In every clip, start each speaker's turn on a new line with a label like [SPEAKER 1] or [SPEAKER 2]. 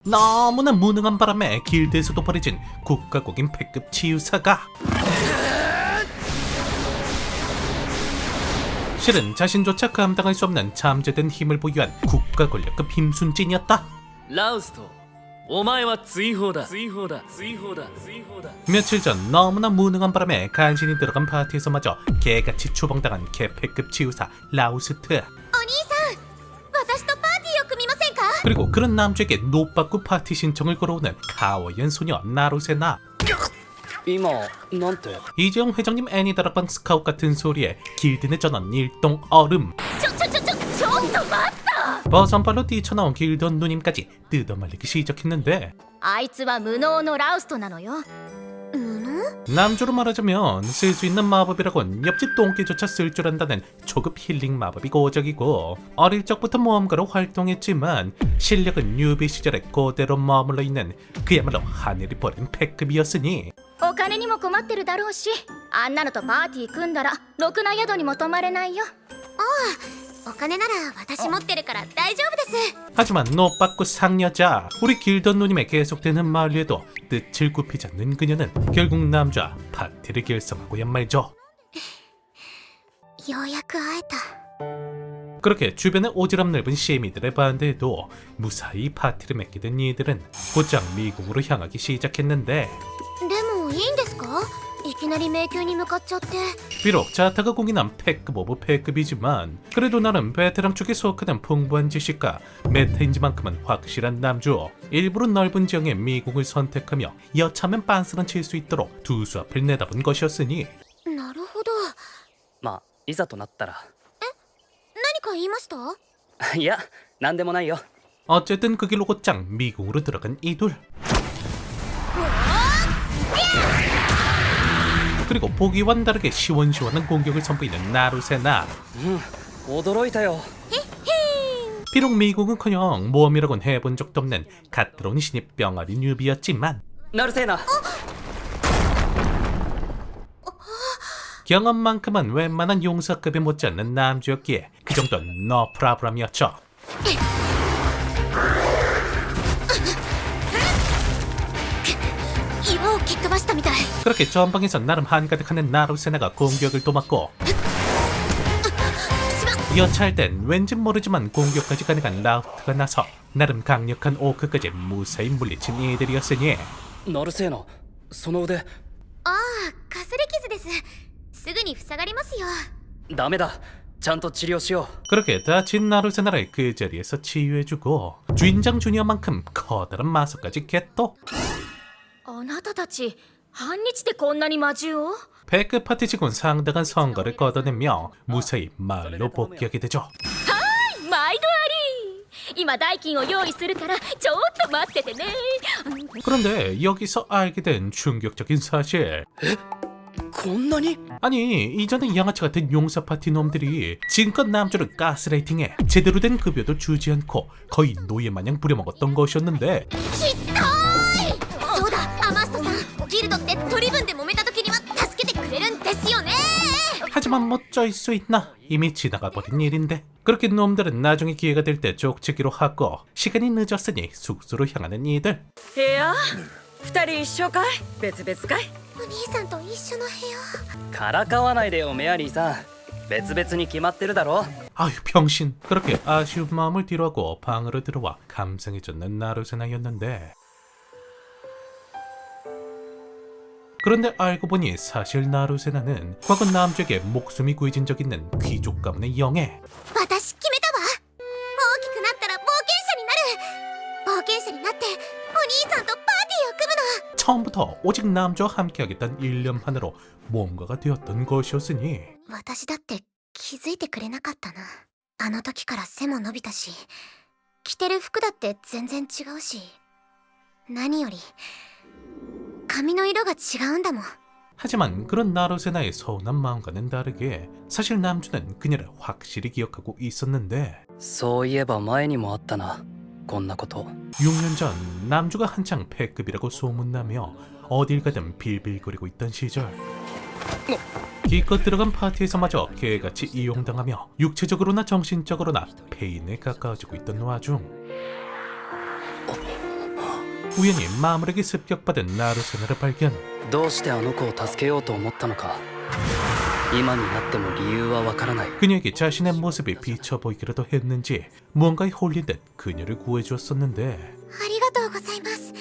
[SPEAKER 1] 너무나 무능한 바람에 길드에서도 버려진 국가국인 패급 치유사가 실은 자신조차 감당할 수 없는 잠재된 힘을 보유한 국가 권력급 힘순진이었다.
[SPEAKER 2] ラウスト、お前は追放だ。追放だ。追放だ。追放だ。
[SPEAKER 1] 며칠 전 너무나 무능한 바람에 간신히 들어간 파티에서마저 개같이 추방당한 개패급 치유사 라우스트.
[SPEAKER 3] お兄さん、私とパーティーを組みませんか？
[SPEAKER 1] 그리고 그런 남주에게 노빠꾸 파티 신청을 걸어오는 가워연 소녀 나루세나.
[SPEAKER 2] 今なんて
[SPEAKER 1] 이재용 회장님 애니다락방 스카웃 같은 소리에 길드내 전원 일동 얼음.
[SPEAKER 3] ちょっと待った！
[SPEAKER 1] 버선발로 뛰쳐나온 길드 누님까지 뜯어말리기 시작했는데
[SPEAKER 3] あいつは無能のラウストなのよ。無能？
[SPEAKER 1] 남주로 말하자면 쓸 수 있는 마법이라곤 옆집 똥개조차 쓸 줄 안다는 초급 힐링 마법이 고적이고 어릴 적부터 모험가로 활동했지만 실력은 뉴비 시절에 그대로 머물러 있는 그야말로 하늘이 버린 패급이었으니
[SPEAKER 3] お金にも困ってるだろうし、あんなのとパーティー組んだらろくな宿にも泊まれないよ。ああ、お金なら私持ってるから大丈夫です。
[SPEAKER 1] 하지만 노빠꾸 상여자 우리 길드 누님의 계속되는 말리에도 뜻을 굽히지 않는 그녀는 결국 남자 파티를 결성하고야 말죠.
[SPEAKER 3] ようやく会えた。
[SPEAKER 1] 그렇게 주변에 오지랖 넓은 시미들의 반대에도 무사히 파티를 맺게 된 이들은 곧장 미국으로 향하기 시작했는데
[SPEAKER 3] でもいいんですか？いきなり迷宮に向かっちゃって。
[SPEAKER 1] 비록 자타가 공인한 패급 오브 패급이지만 그래도 나름 베테랑 쪽에 속하는 풍부한 지식과 메타인지만큼은 확실한 남주. 일부러 넓은 지형의 미국을 선택하며 여차하면 빤스런 칠 수 있도록 두 수 앞을 내다본 것이었으니
[SPEAKER 3] なるほど。
[SPEAKER 2] まあいざとなったら
[SPEAKER 3] 何か言いました？
[SPEAKER 2] いやなんでもないよ。
[SPEAKER 1] 어쨌든 그 길로 곧장 미국으로 들어간 이둘. 그리고 보기와는 다르게 시원시원한 공격을 선보이는 나루세나.
[SPEAKER 2] 驚いたよ。
[SPEAKER 1] 비록 미국은커녕 모험이라곤 해본 적도 없는 갓 들어온 신입 병아리 뉴비였지만
[SPEAKER 2] ナルセーナ
[SPEAKER 1] 경험만큼은 웬만한 용사급에 못지않는 남주였기에 그 정도는 no problem이었죠.
[SPEAKER 3] 岩を蹴っ飛ばしたみたい。
[SPEAKER 1] 그렇게 전방에서 나름 한가득하는 나루세나가 공격을 도맡고 여차할 땐 왠지 모르지만 공격까지 가능한 라우트가 나서 나름 강력한 오크까지 무사히 물리친 이들이었으니
[SPEAKER 2] ナルセーナ、その腕
[SPEAKER 3] ああ、かすり傷です。すぐに塞がりますよ。
[SPEAKER 2] ダメだ。ちゃんと治療しよ
[SPEAKER 1] 그렇게 다친 나루세나를 그 자리에서 치유해주고 주인장 주니어만큼 커다란 마석까지 겟도.
[SPEAKER 3] あなたたち半日でこんなに魔獣を？
[SPEAKER 1] 패급 파티치곤 상당한 성과를 거둬내며 무사히 마을로 복귀하게 되죠.
[SPEAKER 3] 毎度あり。今代金を用意するからちょっと待っててね。
[SPEAKER 1] 그런데 여기서 알게 된 충격적인 사실.
[SPEAKER 2] う。こんなに
[SPEAKER 1] 아니 이전에 양아치 같은 용사 파티 놈들이 지금껏 남주를 가스라이팅해 제대로 된 급여도 주지 않고 거의 노예마냥 부려먹었던 것이었는데
[SPEAKER 3] ひっどい。そうだ、アマストさん。ギルドって取り分で揉めた時には助けてくれるんですよね。
[SPEAKER 1] 하지만 뭐 어쩔 수 있나 이미 지나가버린 일인데 그렇게 놈들은 나중에 기회가 될 때 족치기로 하고 시간이 늦었으니 숙소로 향하는 이들.
[SPEAKER 4] 部屋二人一緒かい別々かい
[SPEAKER 3] お兄さんと一緒の部屋。
[SPEAKER 2] からかわないでよメアリーさん。別々に決まってるだろ。
[SPEAKER 1] 아유 병신. 그렇게 아쉬운 마음을 뒤로하고 방으로 들어와 감성해졌는 나루세나였는데 그런데 알고 보니 사실 나루세나는 과거 남주에게 목숨이 구해진 적 있는 귀족 가문의 영예.
[SPEAKER 3] 私決めたわ。大きくなったら冒険者になる。冒険者になってお兄さんとパーティーを組むの。
[SPEAKER 1] 처음부터 오직 남주와 함께하겠다는 일념만으로 모험가가 되었던 것이었으니
[SPEAKER 3] 私だって気づいてくれなかったな。あの時から背も伸びたし、着てる服だって全然違うし、何より髪の色が違うんだもん。
[SPEAKER 1] 하지만 그런 나루세나의 서운한 마음과는 다르게 사실 남주는 그녀를 확실히 기억하고 있었는데
[SPEAKER 2] そういえば前にもあったなこんなこと。
[SPEAKER 1] 6년 전 남주가 한창 패급이라고 소문나며 어딜 가든 빌빌거리고 있던 시절 기껏 들어간 파티에서마저 개같이 이용당하며 육체적으로나 정신적으로나 폐인에 가까워지고 있던 와중 우연히 마물에게 습격받은 나루세나를 발견.
[SPEAKER 5] どうしてあの子を助けようと思ったのか今になっても理由はわからない
[SPEAKER 1] 그녀에게 자신의 모습이 비쳐 보이기라도 했는지 무언가에 홀린 듯 그녀를 구해주었었는데
[SPEAKER 3] ありがとうございます。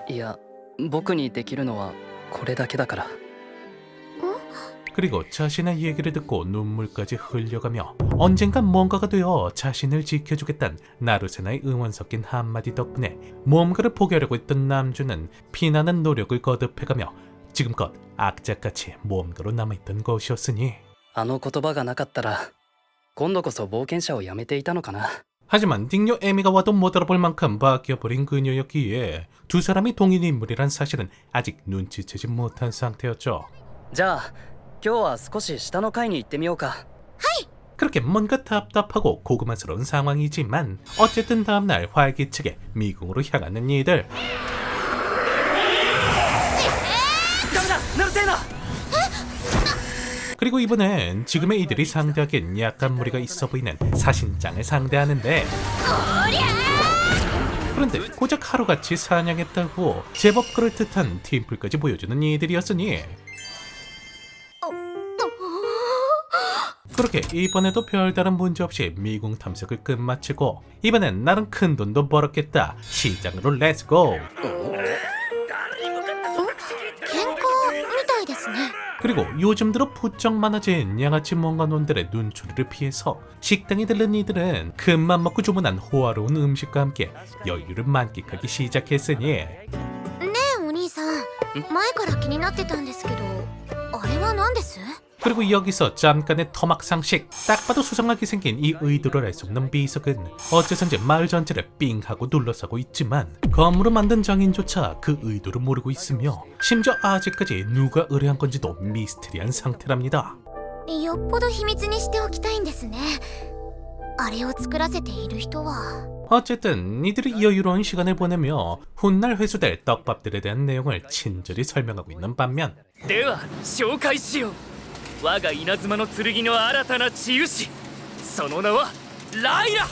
[SPEAKER 5] いや僕にできるのはこれだけだから
[SPEAKER 1] 그리고 자신의 얘기를 듣고 눈물까지 흘려가며 언젠간 뭔가가 되어 자신을 지켜주겠다는 나루세나의 응원 섞인 한마디 덕분에 무언가를 포기하려고 했던 남주는 피나는 노력을 거듭해가며 지금껏 악착같이 무언가로 남아있던 것이었으니
[SPEAKER 5] あの言葉がなかったら今度こそ冒険者をやめていたのかな
[SPEAKER 1] 하지만 딩요 에미가 와도 못 알아볼 만큼 바뀌어버린 그녀였기에 두 사람이 동일 인물이란 사실은 아직 눈치채지 못한 상태였죠.
[SPEAKER 5] じゃあ今日は少し下の階に行ってみようか
[SPEAKER 1] 그렇게 뭔가 답답하고 고구마스러운 상황이지만 어쨌든 다음날 활기차게 미궁으로 향하는 이들.
[SPEAKER 5] ダメだナルセーナ
[SPEAKER 1] 그리고 이번엔 지금의 이들이 상대하기엔 약간 무리가 있어 보이는 사신장을 상대하는데 그런데 고작 하루같이 사냥했다고 제법 그럴듯한 팀플까지 보여주는 이들이었으니 그렇게 이번에도 별다른 문제 없이 미궁 탐색을 끝마치고 이번엔 나름 큰 돈도 벌었겠다 시장으로 렛츠고
[SPEAKER 3] 喧嘩みたいですね。
[SPEAKER 1] 그리고 요즘 들어 부쩍 많아진 양아치 뭔가 놈들의 눈초리를 피해서 식당에 들른 이들은 큰맘 먹고 주문한 호화로운 음식과 함께 여유를 만끽하기 시작했으니
[SPEAKER 3] ねえお兄さん、前から気になってたんですけど、あれは何です？
[SPEAKER 1] 그리고 여기서 잠깐의 터막 상식. 딱 봐도 수상하게 생긴 이 의도를 알 수 없는 비석은 어째선지 마을 전체를 삥 하고 둘러싸고 있지만 검으로 만든 장인조차 그 의도를 모르고 있으며 심지어 아직까지 누가 의뢰한 건지도 미스테리한 상태랍니다.
[SPEAKER 3] よっぽど秘密にしておきたいんですね。あれを作らせている人は。
[SPEAKER 1] 어쨌든 이들이 여유로운 시간을 보내며 훗날 회수될 떡밥들에 대한 내용을 친절히 설명하고 있는 반면
[SPEAKER 2] では紹介しよう我が稲妻の剣の新たな治癒士その名はライラ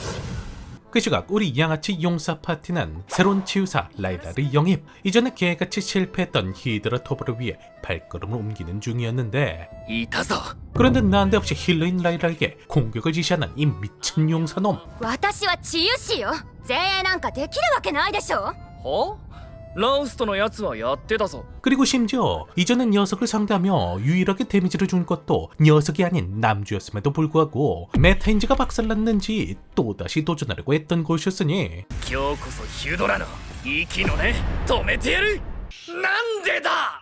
[SPEAKER 1] 그 시각 우리 양아치 용사 파티는 새로운 치유사 라이라를 영입. 이전에 개같이 실패했던 히드라 토브를 위해 발걸음을 옮기는 중이었는데
[SPEAKER 2] いたぞ
[SPEAKER 1] 그런데 난데없이 힐러인 라이라에게 공격을 지시하는 이 미친 용사놈.
[SPEAKER 3] 私は治癒士よ。前衛なんかできるわけないでしょ。
[SPEAKER 2] はラウストのやつはやってたぞ
[SPEAKER 1] 그리고 심지어 이전엔 녀석을 상대하며 유일하게 데미지를 준 것도 녀석이 아닌 남주였음에도 불구하고 메타인지가 박살났는지 또다시 도전하려고 했던 것이었으니
[SPEAKER 2] 今日こそヒュドラの息の根止めてやるなんでだ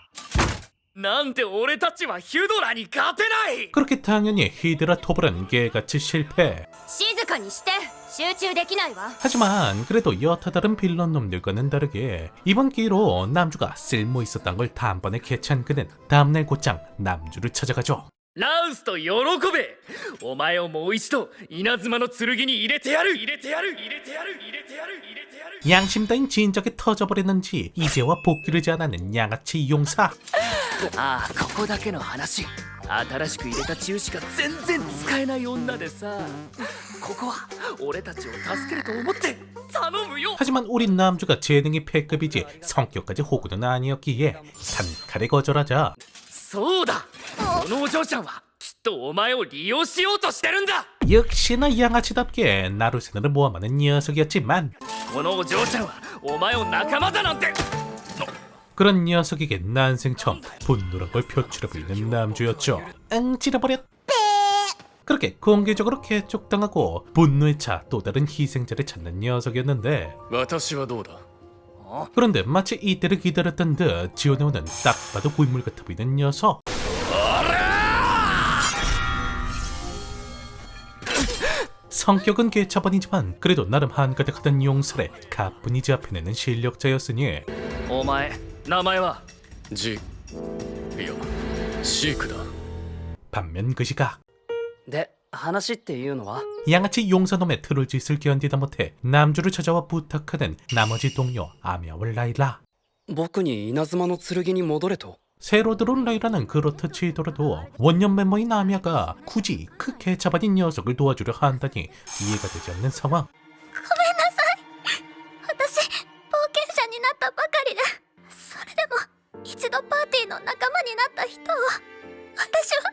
[SPEAKER 2] なんで俺たちはヒュドラに勝てない
[SPEAKER 1] 그렇게 당연히 히드라 토브는 개같이 실패.
[SPEAKER 3] 静かにして。集中できないわ。
[SPEAKER 1] 하지만 그래도 여타 다른 빌런 놈들과는 다르게 이번 기회로 남주가 쓸모 있었던 걸 단번에 캐치한 그는 다음날 곧장 남주를 찾아가죠.
[SPEAKER 2] ラウスと喜べお前をもう一度稲妻の剣に入れてやる入れてやる入れてやる入れてやる入れてやる
[SPEAKER 1] 양심 따윈 진작에 터져버렸는지 이제와 복귀를 제안하는 양아치 용사.
[SPEAKER 2] ああここだけの話新しく入れた治癒士が全然使えない女でさここは俺たちを助けると思って頼むよ
[SPEAKER 1] 하지만 우린 남주가 재능이 패급이지 성격까지 호구는 아니었기에 단칼에 거절하자
[SPEAKER 2] そうだこのお嬢ちゃんはきっとお前を利用しようとしてるんだ
[SPEAKER 1] 역시나 양아치답게 나루세나를 모함하는 녀석이었지만
[SPEAKER 2] このお嬢ちゃんはお前を仲間だなんて
[SPEAKER 1] 그런 녀석에게 난생 처음 분노란 걸 표출하고 있는 남주였죠. 응 찌려버렸. 그렇게 공개적으로 개쪽당하고 분노에 차 또 다른 희생자를 찾는 녀석이었는데
[SPEAKER 2] 私はどうだ
[SPEAKER 1] 그런데 마치 이때를 기다렸던 듯 지어내오는 딱 봐도 고인물 같아 보이는 녀석. 성격은 개차반이지만 그래도 나름 한가득하던 용사를 가뿐히 잡혀내는 실력자였으니
[SPEAKER 2] お前名前は
[SPEAKER 6] ジいやシークだ
[SPEAKER 1] 반면 그 시각
[SPEAKER 5] で話っていうのは
[SPEAKER 1] 양아치 용사놈의 트롤짓을 견디다 못해 남주를 찾아와 부탁하는 나머지 동료 아미아와 라이라.
[SPEAKER 5] 僕に稲妻の剣に戻れと
[SPEAKER 1] 새로 들어온 라이라는 그렇다 치더라도 원년 멤버인 아미아가 굳이 그 개차반인 녀석을 도와주려 한다니 이해가 되지 않는 상황.
[SPEAKER 3] 私冒険者になったばの仲間になった人を私は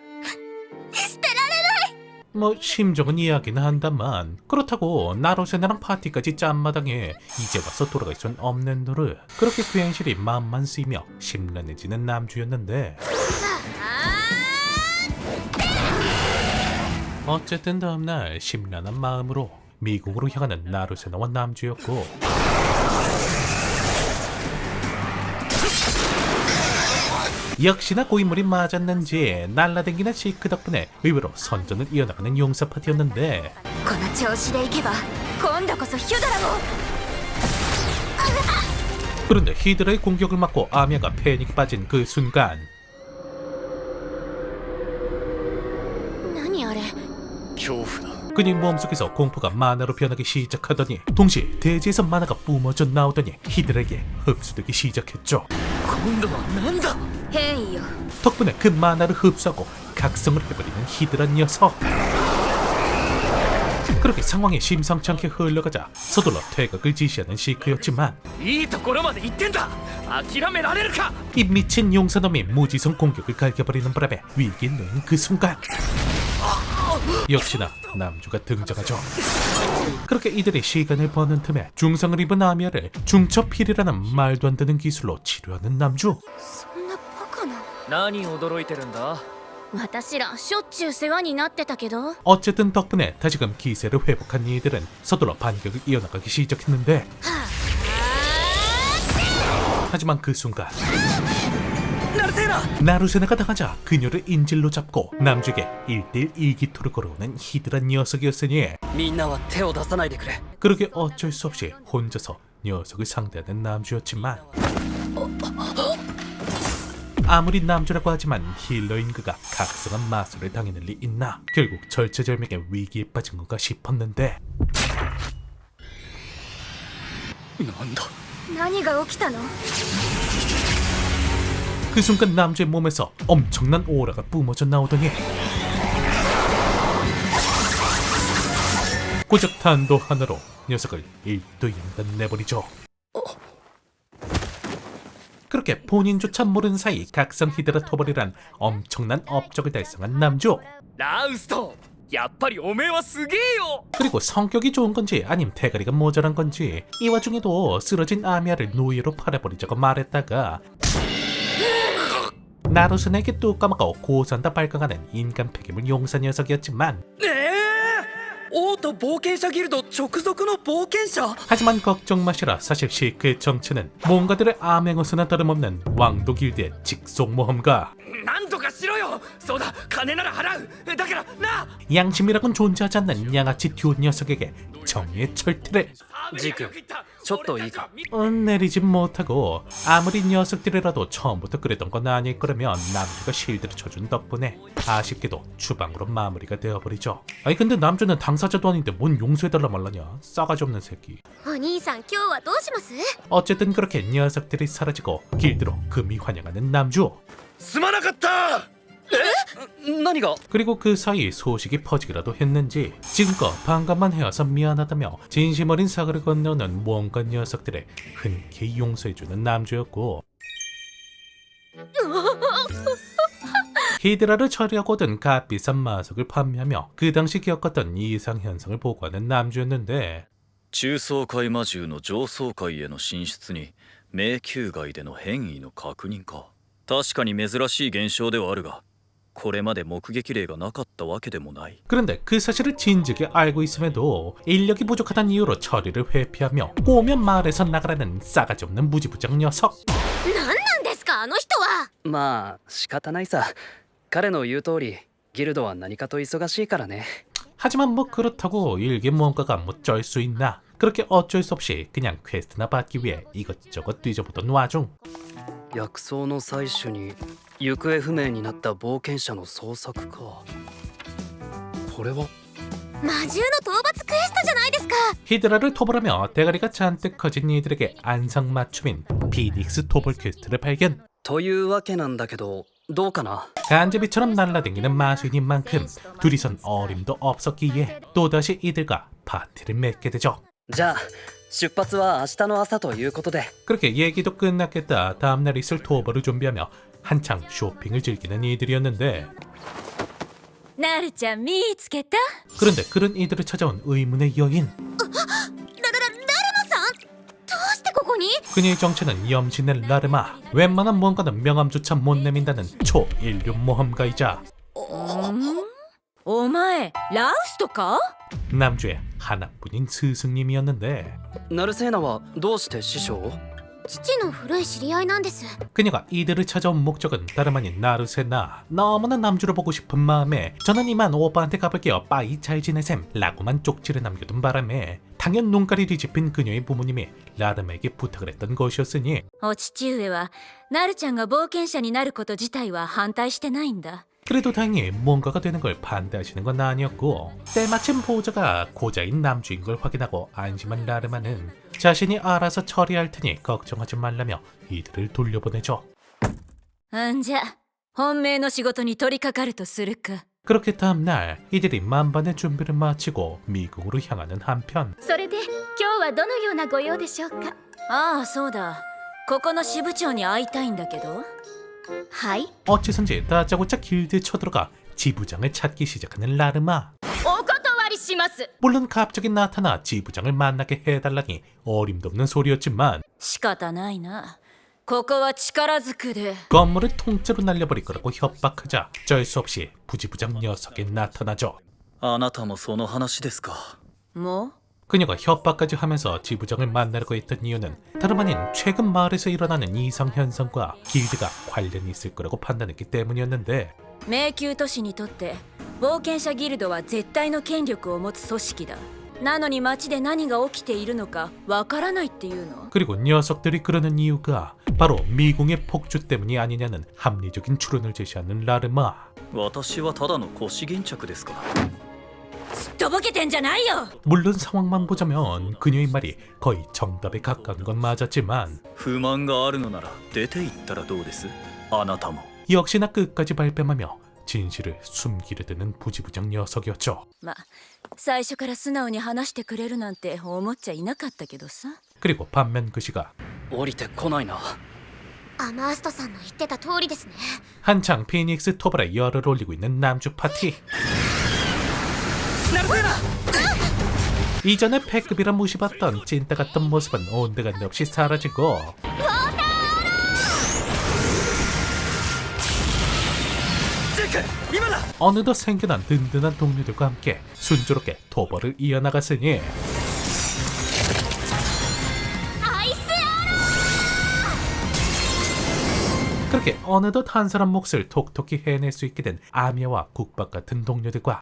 [SPEAKER 3] 捨てられない。
[SPEAKER 1] 뭐 심정은 이야기는 한다만 그렇다고 나루세나랑 파티까지 짠마당에 이제 와서 돌아갈 순 없는 노릇. 그렇게 괜시리 마음만 쓰이며 심란해지는 남주였는데 어쨌든 다음날 심란한 마음으로 미국으로 향하는 나루세나와 남주였고 역시나 고인물이 맞았는지 날라댕기는 시크 덕분에 의외로 선전을 이어나가는 용사 파티였는데
[SPEAKER 3] この調子でいけば今度こそヒュドラを。
[SPEAKER 1] 그런데 히드라의 공격을 맞고 아미아가 패닉에 빠진 그 순간
[SPEAKER 3] 何あれ。
[SPEAKER 6] 恐怖だ。
[SPEAKER 1] 그녀의 몸속에서 공포가 만화로 변하기 시작하더니 동시에 대지에서 만화가 뿜어져 나오더니 히드라에게 흡수되기 시작했죠.
[SPEAKER 2] 今度はなんだ。
[SPEAKER 3] 変異よ。
[SPEAKER 1] 덕분에 그 만화를 흡수하고 각성을 해버리는 히드라 녀석. 그렇게 상황이 심상치 않게 흘러가자 서둘러 퇴각을 지시하는 시크였지만
[SPEAKER 2] いいところまで行ってんだ。諦められるか。
[SPEAKER 1] 이 미친 용사놈이 무지성 공격을 갈겨버리는 바람에 위기에 놓인 그 순간 역시나 남주가 등장하죠. 그렇게 이들이 시간을 버는 틈에 중상을 입은 아미아를 중첩필이라는 말도 안 되는 기술로 치료하는 남주.
[SPEAKER 3] そんなバカな。
[SPEAKER 2] 何驚いてるんだ。
[SPEAKER 3] 私らしょっちゅう世話になってたけど。
[SPEAKER 1] 어쨌든 덕분에 다시금 기세를 회복한 이들은 서둘러 반격을 이어나가기 시작했는데 하지만 그 순간
[SPEAKER 2] ナルセーナ。
[SPEAKER 1] 나루세나가 당하자 그녀를 인질로 잡고 남주에게 1대1 일기토를 걸어오는 히드라 녀석이었으니
[SPEAKER 5] みんなは手を出さないでくれ。
[SPEAKER 1] 그렇게 어쩔 수 없이 혼자서 녀석을 상대하는 남주였지만 아무리 남주라고 하지만 힐러인 그가 각성한 마술을 당해낼 리 있나. 결국 절체절명의 위기에 빠진 건가 싶었는데
[SPEAKER 6] なんだ。
[SPEAKER 3] 何が起きたの。
[SPEAKER 1] 그 순간 남주의 몸에서 엄청난 오라가 뿜어져 나오더니 고작 탄도 하나로 녀석을 일도양단 내버리죠. 그렇게 본인조차 모르는 사이 각성 히드라 토벌이란 엄청난 업적을 달성한 남주.
[SPEAKER 2] ラウスト。やっぱりおめえはすげえよ。
[SPEAKER 1] 그리고 성격이 좋은 건지 아님 대가리가 모자란 건지 이 와중에도 쓰러진 아미아를 노예로 팔아버리자고 말했다가 나루스에게 뚝 까먹고 고산다 발광하는 인간 폐기물 용사 녀석이었지만
[SPEAKER 5] 王都冒険者ギルド直属の冒険者。
[SPEAKER 1] 하지만 걱정 마시라. 사실 시크의 정체는 뭔가들의 암행어수나 다름없는 왕도 길드의 직속 모험가.
[SPEAKER 2] なんとかしろよ。そうだ、金なら払う。だからな。
[SPEAKER 1] 양심이라곤 존재하지 않는 양아치 듀오 녀석에게 정의의 철퇴를
[SPEAKER 5] ジーク、ちょっといいか。
[SPEAKER 1] 내리지 못하고 아무리 녀석들이라도 처음부터 그랬던 건 아닐 거라면 남주가 실드를 쳐준 덕분에 아쉽게도 추방으로 마무리가 되어버리죠. 아니 근데 남주는 당사자도 아닌데 뭔 용서해달라 말라냐. 싸가지 없는 새끼.
[SPEAKER 3] お兄さん今日はどうします。
[SPEAKER 1] 어쨌든 그렇게 녀석들이 사라지고 길드로 금이 환영하는 남주.
[SPEAKER 2] すまなかった。
[SPEAKER 5] 何が？
[SPEAKER 1] 그리고 그 사이 소식이 퍼지기라도 했는지 지금껏 반감만 해와서 미안하다며 진심 어린 사과를 건네오는 무언가 녀석들을 흔쾌히 용서해주는 남주였고 히드라를 처리하고 얻은 값비싼 마석을 판매하며 그 당시 겪었던 이상현상을 보고하는 남주였는데
[SPEAKER 6] 中層階魔獣の上層階への進出に迷宮外での変異の確認か。確かに珍しい現象ではあるがこれまで目撃例がなかったわけでもない。
[SPEAKER 1] 그런데 그 사실을 진즉에 알고 있음에도 인력이 부족하다는 이유로 처리를 회피하며 꼬우면 마을에서 나가라는 싸가지 없는 무지부장 녀석.
[SPEAKER 3] 何なんですかあの人は。
[SPEAKER 5] まあ仕方ないさ。彼の言う通りギルドは何かと忙しいからね。
[SPEAKER 1] 하지만 뭐 그렇다고 일개 무언가가 뭐 쩔 수 있나. 그렇게 어쩔 수 없이 그냥 퀘스트나 받기 위해 이것저것 뒤져보던 와중
[SPEAKER 5] 薬草の採取に行方不明になった冒険者の捜索か。これは
[SPEAKER 3] 魔獣の討伐クエストじゃないですか。
[SPEAKER 1] 히드라를 토벌하며 대가리가 잔뜩 커진 이들에게 안상맞춤인 피닉스 토벌 퀘스트를 발견.
[SPEAKER 5] というわけなんだけどどうかな。
[SPEAKER 1] 간제비처럼 날라다니는 마수인인 만큼 둘이선 어림도 없었기에 또다시 이들과 파티를 맺게 되죠.
[SPEAKER 5] じゃあ出発は明日の朝ということで。
[SPEAKER 1] 그렇게 얘기도 끝났겠다. 다음날 있을 토벌을 준비하며 한창 쇼핑을 즐기는 이들이었는데
[SPEAKER 4] なるちゃん見つけた
[SPEAKER 1] 그런데 그런 이들을 찾아온 의문의 여인.
[SPEAKER 3] ラルマさん、どうしてここに？
[SPEAKER 1] 그녀의 정체는 염신의 라르마. 웬만한 무언가는 명함조차 못 내민다는 초인류 모험가이자
[SPEAKER 4] お前ラウストか？
[SPEAKER 1] 남주의 하나뿐인 스승님이었는데
[SPEAKER 5] ナルセーナはどうして師匠を？
[SPEAKER 3] 父の古い知り合いなんです。
[SPEAKER 1] 그녀가 이들을 찾아온 목적은 다름 아닌 나르세나. 너무나 남주를 보고 싶은 마음에 저는 이만 오빠한테 가볼게요, 빠이 잘 지내셈 라고만 쪽지를 남겨둔 바람에 당연 눈깔이 뒤집힌 그녀의 부모님이 라르마에게 부탁을 했던 것이었으니
[SPEAKER 4] お父上はなるちゃんが冒険者になること自体は反対してないんだ。
[SPEAKER 1] 그래도 다행히 뭔가가 되는 걸 반대하시는 건 아니었고 때마침 보호자가 고자인 남주인 걸 확인하고 안심한 라르마는 자신이 알아서 처리할 테니 걱정하지 말라며 이들을 돌려보내죠.
[SPEAKER 4] んじゃ本命の仕事に取り掛かるとするか。
[SPEAKER 1] 그렇게 다음날 이들이 만반의 준비를 마치고 미국으로 향하는 한편
[SPEAKER 3] それで今日はどのようなご用でしょうか？
[SPEAKER 4] ああそうだ、ここの支部長に会いたいんだけど。
[SPEAKER 3] はい。
[SPEAKER 1] 어찌선지 다짜고짜 길드에 쳐들어가 지부장을 찾기 시작하는 라르마.
[SPEAKER 4] お断りします。
[SPEAKER 1] 물론 갑자기 나타나 지부장을 만나게 해달라니 어림도 없는 소리였지만
[SPEAKER 4] 仕方ないな。ここは力ずくで。
[SPEAKER 1] 건물을 통째로 날려버릴 거라고 협박하자 어쩔 수 없이 부지부장 녀석이 나타나죠.
[SPEAKER 6] あなたもその話ですか。
[SPEAKER 4] もう
[SPEAKER 1] 그녀가 협박까지 하면서 지부장을 만나려고 했던 이유는 다름 아닌 최근 마을에서 일어나는 이상현상과 길드가 관련이 있을 거라고 판단했기 때문이었는데
[SPEAKER 4] 迷宮都市にとって冒険者ギルドは絶対の権力を持つ組織だ。なのに街で何が起きているのかわからないっていうの？
[SPEAKER 1] 그리고 녀석들이 그러는 이유가 바로 미궁의 폭주 때문이 아니냐는 합리적인 추론을 제시하는 라르마.
[SPEAKER 6] 私はただの腰巾着ですか。
[SPEAKER 4] すっとぼけてんじゃないよ。
[SPEAKER 1] 물론 상황만 보자면 그녀의 말이 거의 정답에 가까운 건 맞았지만
[SPEAKER 6] 不満があるのなら出て行ったらどうです？あなたも。
[SPEAKER 1] 역시나 끝까지 발뺌하며 진실을 숨기려 드는 부지부장 녀석이었죠.
[SPEAKER 4] ま、最初から素直に話してくれるなんて思っちゃいなかったけどさ。
[SPEAKER 1] 그리고 반면 그 시각
[SPEAKER 5] 降りてこないな。
[SPEAKER 3] アマーストさんの言ってた通りですね。
[SPEAKER 1] 한창 피닉스 토벌에 열을 올리고 있는 남주 파티. 이전에 패급이라 무시받던 찐따 같던 모습은 온데간데 없이 사라지고 어느덧 생겨난 든든한 동료들과 함께 순조롭게 토벌을 이어나갔으니 그렇게 어느덧 한 사람 몫을 톡톡히 해낼 수 있게 된 아미와 국밥 같은 동료들과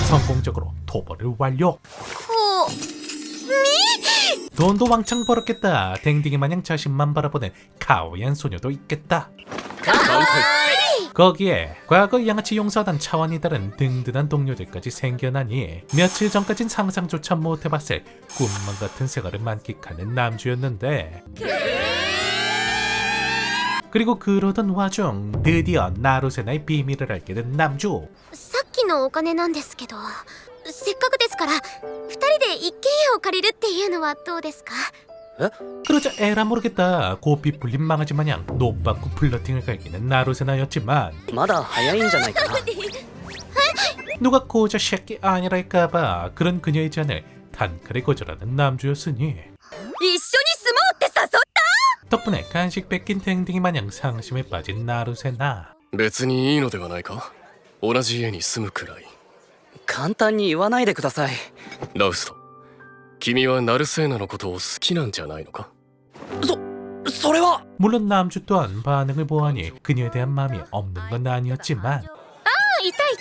[SPEAKER 1] 성공적으로 토벌을 완료. 돈도 왕창 벌었겠다. 댕댕이 마냥 자신만 바라보는 카오얀 소녀도 있겠다. 거기에 과거 양아치 용서하던 차원이 다른 든든한 동료들까지 생겨나니 며칠 전까진 상상조차 못해봤을 꿈만 같은 생활을 만끽하는 남주였는데 그리고 그러던 와중 드디어 나루세나의 비밀을 알게 된 남주.
[SPEAKER 3] さっきのお金なんですけど、せっかくですから2人で一軒家を借りるっていうのはどうですか？
[SPEAKER 1] 그러자 에라 모르겠다 고삐 풀린 망아지 마냥 노받고 플러팅을 갈기는 나루세나였지만
[SPEAKER 5] まだ早いんじゃないかな。
[SPEAKER 1] 누가 고자 새끼 아니랄까봐 그런 그녀의 제안을 단칼에 거절하는 남주였으니
[SPEAKER 4] 一緒に住もうって誘った。
[SPEAKER 1] 덕분에 간식 뺏긴 댕댕이 마냥 상심에 빠진 나루세나.
[SPEAKER 7] 別にいいのではないか。同じ家に住むくらい。
[SPEAKER 5] 簡単に言わないでください。
[SPEAKER 7] ラウスト、君はナルセーナのことを好きなんじゃないのか。
[SPEAKER 5] それは
[SPEAKER 1] 물론 남주 또한 반응을 보아하니 그녀에 대한 마음이 없는 건 아니었지만
[SPEAKER 3] いたい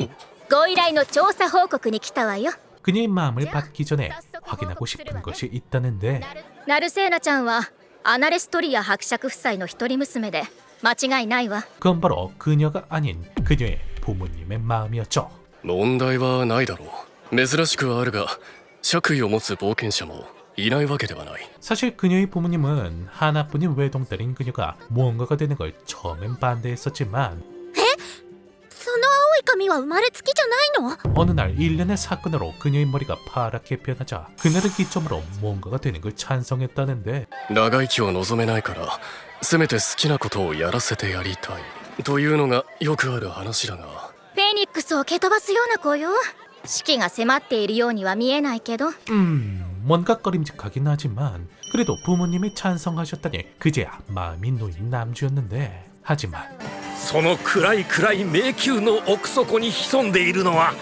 [SPEAKER 3] た。ご依頼の調査報告に来たわよ。
[SPEAKER 1] 그녀의 마음을 받기 전에 확인하고 싶은 것이 있다는데
[SPEAKER 3] ナルセーナちゃんはアナレストリア伯爵夫妻の一人娘で間違いないわ。
[SPEAKER 1] 그건 바로 그녀가 아닌 그녀의 부모님의 마음이었죠.
[SPEAKER 7] 問題はないだろう。珍しくはあるが、爵位を持つ冒険者もいないわけではない。
[SPEAKER 1] 사실 그녀의 부모님은 하나뿐인 외동딸인 그녀가 무언가가 되는 걸 처음엔 반대했었지만
[SPEAKER 3] その青い髪は生まれつきじゃないの？
[SPEAKER 1] 어느 날 일련의 사건으로 그녀의 머리가 파랗게 변하자 그날을 기점으로 뭔가가 되는 걸 찬성했다는데
[SPEAKER 7] 長生きを望めないからせめて好きなことをやらせてやりたいというのがよくある話だが
[SPEAKER 3] フェニックスを蹴飛ばすような子よ。死期が迫っているようには見えないけど。
[SPEAKER 1] 뭔가 꺼림직하긴 하지만 그래도 부모님이 찬성하셨다니 그제야 마음이 놓인 남주였는데 하지만
[SPEAKER 8] その暗い暗い迷宮の奥底に潜んでいるのは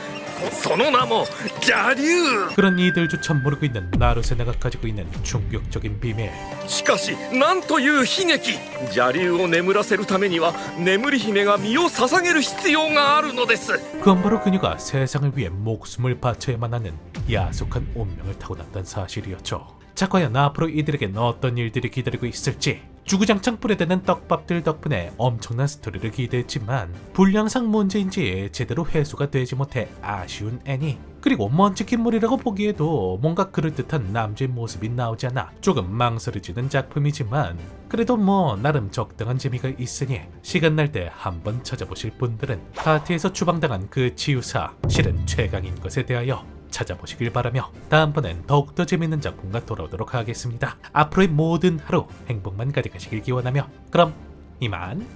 [SPEAKER 8] その名も邪竜。
[SPEAKER 1] 그런 이들조차 모르고 있는 나루세나가 가지고 있는 충격적인 비밀.
[SPEAKER 8] しかしなんという悲劇。邪竜を眠らせるためには眠り姫が身を捧げる必要があるのです。
[SPEAKER 1] 그건 바로 그녀가 세상을 위해 목숨을 바쳐야만 하는 야속한 운명을 타고났던 사실이었죠. 자, 과연 앞으로 이들에겐 어떤 일들이 기다리고 있을지. 주구장창 뿌려대는 떡밥들 덕분에 엄청난 스토리를 기대했지만 불량상 문제인지 제대로 회수가 되지 못해 아쉬운 애니. 그리고 먼치킨물이라고 보기에도 뭔가 그럴듯한 남주의 모습이 나오지 않아 조금 망설여지는 작품이지만 그래도 뭐 나름 적당한 재미가 있으니 시간 날 때 한번 찾아보실 분들은 파티에서 추방당한 그 치유사 실은 최강인 것에 대하여 찾아보시길 바라며 다음번엔 더욱더 재밌는 작품과 돌아오도록 하겠습니다. 앞으로의 모든 하루 행복만 가득하시길 기원하며 그럼 이만.